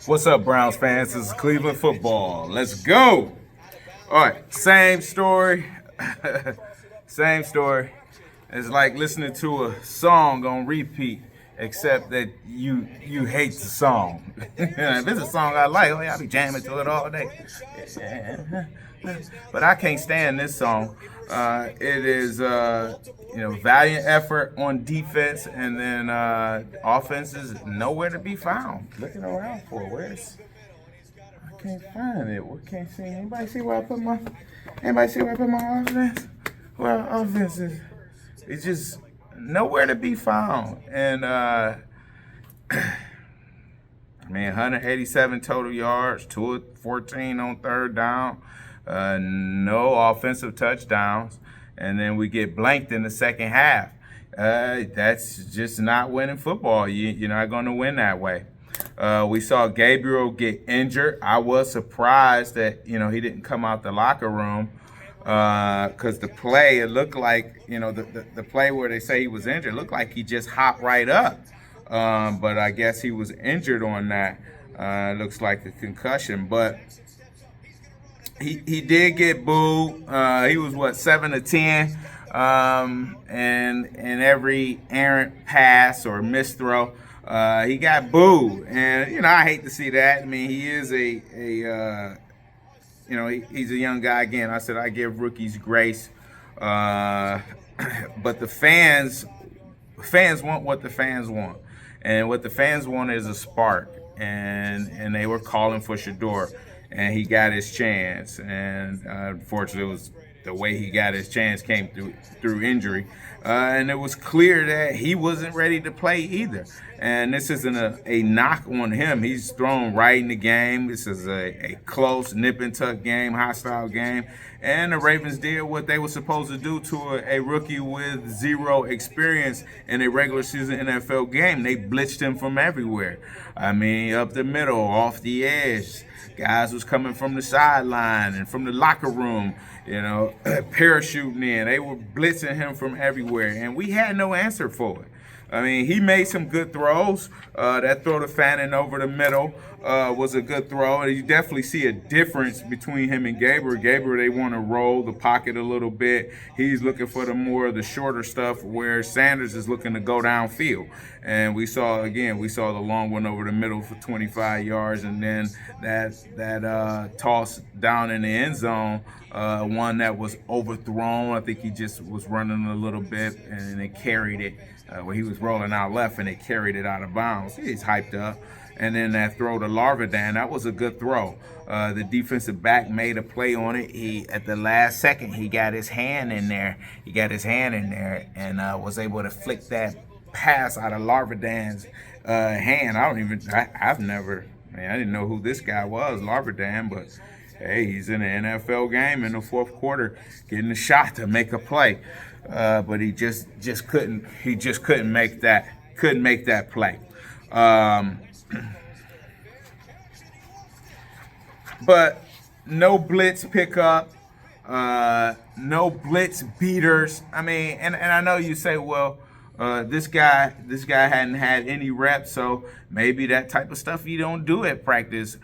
What's up, Browns fans? This is Cleveland football. Let's go. All right, same story. Same story. It's like listening to a song on repeat, except that you hate the song. If it's a song I like, oh yeah, I'll be jamming to it all day. But I can't stand this song. It is valiant effort on defense, and then offense is nowhere to be found. Looking around for where's I can't find it. We can't see. Anybody see where I put my? Anybody see where I put my offense? Well, offense is it's just nowhere to be found. And man, 187 total yards, 214 on third down, no offensive touchdowns, and then we get blanked in the second half. That's just not winning football. You're not going to win that way. We saw Gabriel get injured. I was surprised that he didn't come out the locker room because the play, it looked like the play where they say he was injured looked like he just hopped right up. But I guess he was injured on that. Looks like a concussion, but he did get booed. He was 7 of 10, and every errant pass or missed throw, he got booed. And I hate to see that. I mean, he is he's a young guy. Again, I said I give rookies grace, but the fans want what the fans want. And what the fans wanted is a spark, and they were calling for Shedeur, and he got his chance. And unfortunately, it was the way he got his chance came through injury, and it was clear that he wasn't ready to play either. And this isn't a knock on him. He's thrown right in the game. This is a close nip and tuck game, hostile game. And the Ravens did what they were supposed to do to a rookie with zero experience in a regular season NFL game. They blitzed him from everywhere. I mean, up the middle, off the edge. Guys was coming from the sideline and from the locker room, parachuting in. They were blitzing him from everywhere, and we had no answer for it. I mean, he made some good throws. That throw to Fannin over the middle was a good throw. And you definitely see a difference between him and Gabriel. Gabriel, they want to roll the pocket a little bit. He's looking for the shorter stuff, where Sanders is looking to go downfield. And we saw the long one over the middle for 25 yards, and then that toss down in the end zone, one that was overthrown. I think he just was running a little bit, and they carried it. Where he was rolling out left, and they carried it out of bounds. He's hyped up. And then that throw to Larvidan, that was a good throw. The defensive back made a play on it. At the last second, he got his hand in there. And was able to flick that pass out of Larvidan's hand. I didn't know who this guy was, Larvidan, but hey, he's in an NFL game in the fourth quarter, getting a shot to make a play. But he just couldn't make that play. But no blitz pickup, no blitz beaters. I mean, and I know you say, well, this guy hadn't had any reps, so maybe that type of stuff you don't do at practice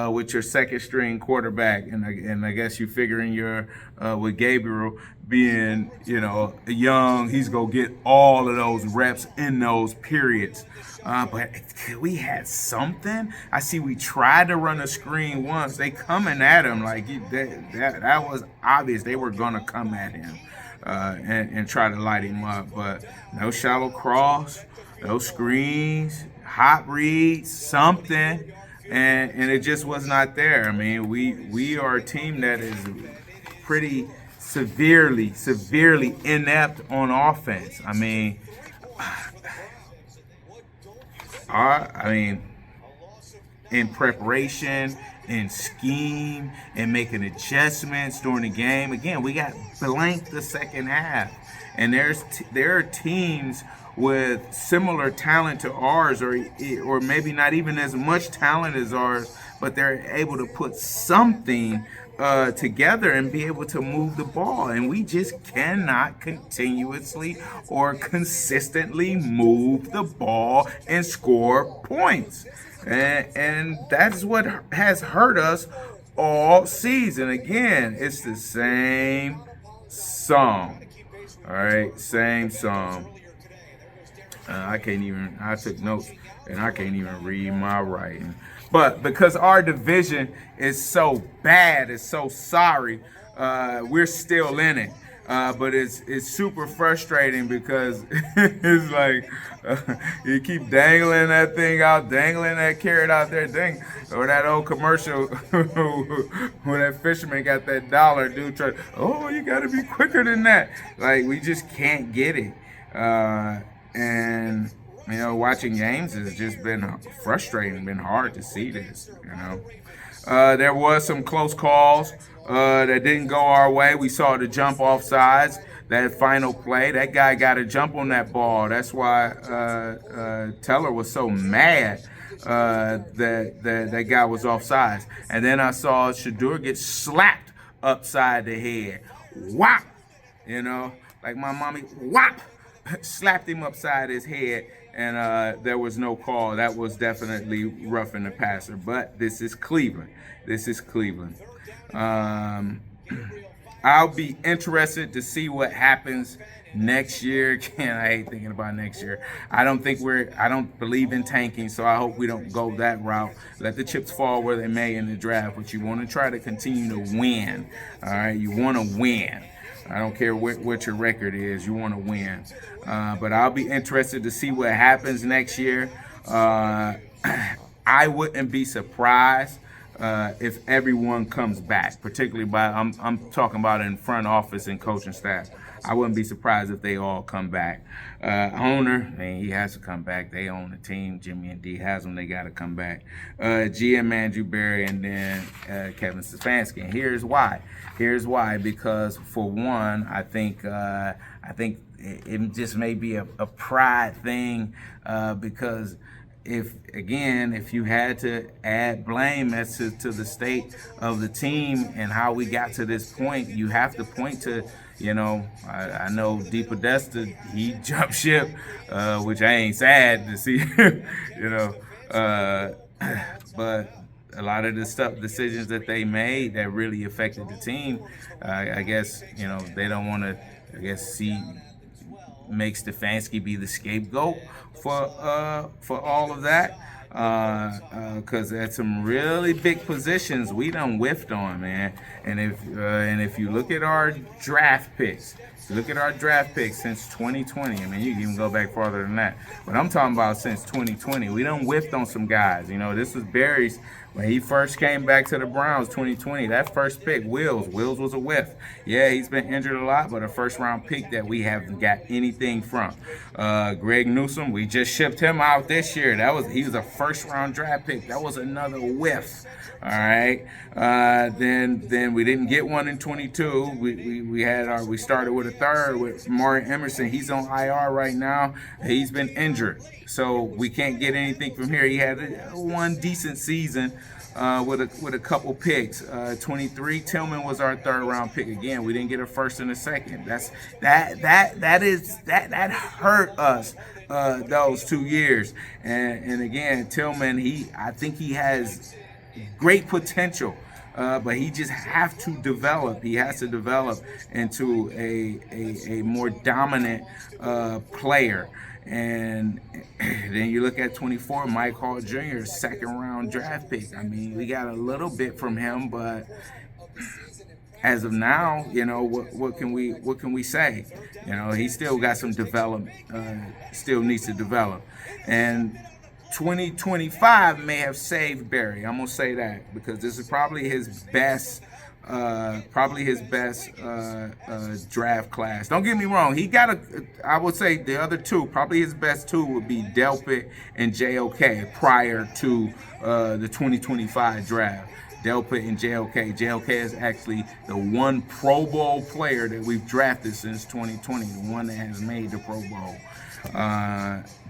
with your second string quarterback. And I guess you figuring with Gabriel being young, he's gonna get all of those reps in those periods. But we had something. I see we tried to run a screen once. They coming at him like that was obvious. They were gonna come at him. And try to light him up, but no shallow cross, no screens, hot reads, something, and it just was not there. I mean, we are a team that is pretty severely inept on offense. I mean, in preparation, in scheme, and making adjustments during the game. Again, we got blanked the second half. And there are teams with similar talent to ours, or maybe not even as much talent as ours, but they're able to put something together and be able to move the ball. And we just cannot continuously or consistently move the ball and score points. And that's what has hurt us all season. Again, it's the same song. All right, same song. I can't even, I took notes and I can't even read my writing. But because our division is so bad, it's so sorry, we're still in it. But it's super frustrating because it's like you keep dangling that thing out, dangling that carrot out there, dang, or that old commercial where that fisherman got that dollar, dude. Oh, you got to be quicker than that. Like we just can't get it. And you know, watching games has just been frustrating, been hard to see this. You know, there was some close calls that didn't go our way. We saw the jump off sides. That final play, that guy got a jump on that ball. That's why Teller was so mad that guy was offsides. And then I saw Shedeur get slapped upside the head. Whop! You know, like my mommy, whop! Slapped him upside his head, and there was no call. That was definitely roughing the passer. But this is Cleveland. This is Cleveland. I'll be interested to see what happens next year. Again, I hate thinking about next year. I don't believe in tanking, so I hope we don't go that route. Let the chips fall where they may in the draft, but you want to try to continue to win. All right, you want to win. I don't care what your record is. You want to win. But I'll be interested to see what happens next year. I wouldn't be surprised if everyone comes back, particularly I'm talking about in front office and coaching staff. I wouldn't be surprised if they all come back. Owner, man, he has to come back. They own the team. Jimmy and D has them. They got to come back. GM Andrew Berry and then Kevin Stefanski. And here's why. Because for one, I think it just may be a pride thing because if you had to add blame as to the state of the team and how we got to this point, you have to point to, you know, I know D. Podesta, he jumped ship, which I ain't sad to see, you know, but a lot of the decisions that they made that really affected the team, I guess, you know, they don't want to, make Stefanski be the scapegoat for all of that, because at some really big positions we done whiffed on, man. And if you look at our draft picks, since 2020. I mean, you can even go back farther than that. But I'm talking about since 2020. We done whiffed on some guys. You know, this was Barry's when he first came back to the Browns 2020. That first pick, Wills was a whiff. Yeah, he's been injured a lot, but a first-round pick that we haven't got anything from. Greg Newsome, we just shipped him out this year. He was a first-round draft pick. That was another whiff. All right. Then we didn't get one in 22. We started with a third with Martin Emerson. He's on IR right now. He's been injured, so we can't get anything from here. He had one decent season with a couple picks. 23, Tillman was our third round pick. Again, we didn't get a first and a second. That hurt us those 2 years. And again, Tillman, I think he has great potential, but he just has to develop. He has to develop into a more dominant player. And then you look at 24, Mike Hall Jr., second round draft pick. I mean, we got a little bit from him, but as of now, you know, what can we say? You know, he still got some development, still needs to develop. And 2025 may have saved Barry. I'm gonna say that because this is probably his best draft class. Don't get me wrong. He got I would say the other two, probably his best two would be Delpit and JOK prior to the 2025 draft. Delpit and JOK. JOK is actually the one Pro Bowl player that we've drafted since 2020, the one that has made the Pro Bowl.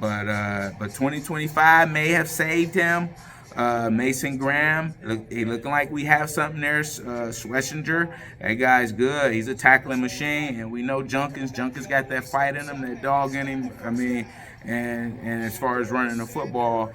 But 2025 may have saved him. Mason Graham, he looking like we have something there. Schlesinger, that guy's good. He's a tackling machine, and we know Junkins got that fight in him, that dog in him. I mean, and as far as running the football,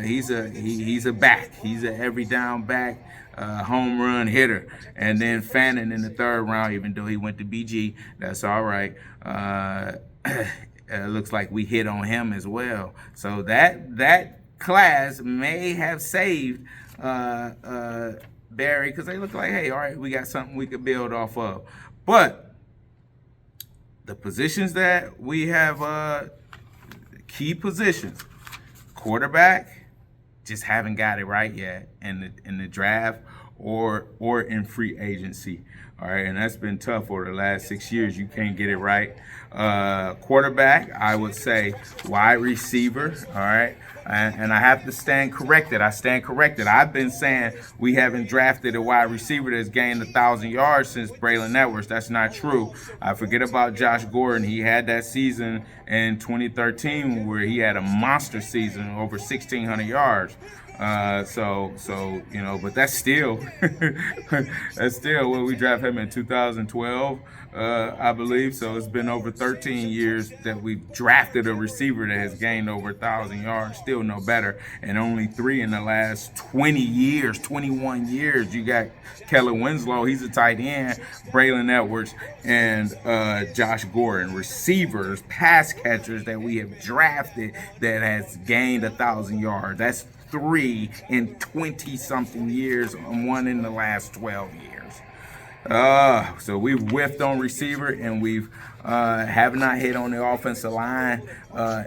he's a back. He's a every down back. Home run hitter. And then Fannin in the third round, even though he went to BG, that's all right. Looks like we hit on him as well. So that class may have saved Barry, because they look like, hey, all right, we got something we could build off of. But the positions that we have, key positions, quarterback, just haven't got it right yet in the draft or in free agency. All right, and that's been tough over the last 6 years. You can't get it right. Quarterback, I would say wide receiver. All right, and I have to stand corrected. I stand corrected. I've been saying we haven't drafted a wide receiver that's gained 1,000 yards since Braylon Edwards. That's not true. I forget about Josh Gordon. He had that season in 2013 where he had a monster season, over 1,600 yards. So you know, but that's still when we draft him in 2012, I believe. So it's been over 13 years that we've drafted a receiver that has gained over 1,000 yards. Still no better, and only 3 in the last 21 years. You got Kellen Winslow, he's a tight end, Braylon Edwards, and Josh Gordon, receivers, pass catchers that we have drafted that has gained 1,000 yards. That's 3 in 20-something years, and 1 in the last 12 years. So we've whiffed on receiver, and we've have not hit on the offensive line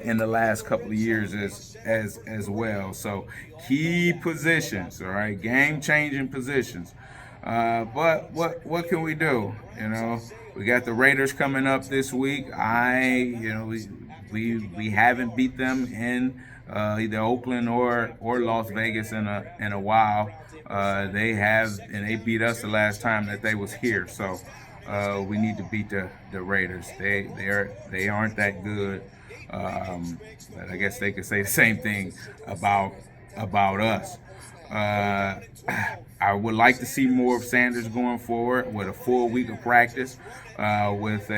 in the last couple of years as well. So key positions, all right, game-changing positions. But what can we do? You know, we got the Raiders coming up this week. We haven't beat them in either Oakland or Las Vegas in a while. They have, and they beat us the last time that they was here. So we need to beat the Raiders. They aren't that good. But I guess they could say the same thing about us. I would like to see more of Sanders going forward with a full week of practice, with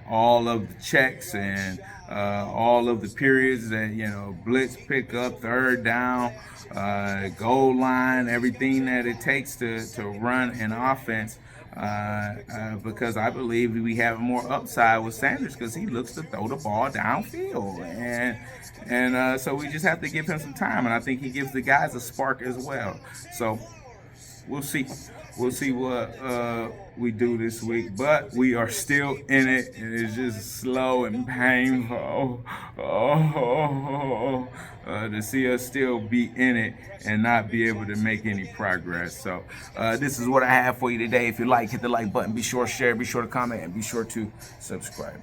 all of the checks and all of the periods that, you know, blitz, pickup, third down, goal line, everything that it takes to run an offense. Because I believe we have more upside with Sanders because he looks to throw the ball downfield, and so we just have to give him some time, and I think he gives the guys a spark as well. So we'll see. We'll see what we do this week, but we are still in it, and it's just slow and painful to see us still be in it and not be able to make any progress. So this is what I have for you today. If you like, hit the like button. Be sure to share, be sure to comment, and be sure to subscribe.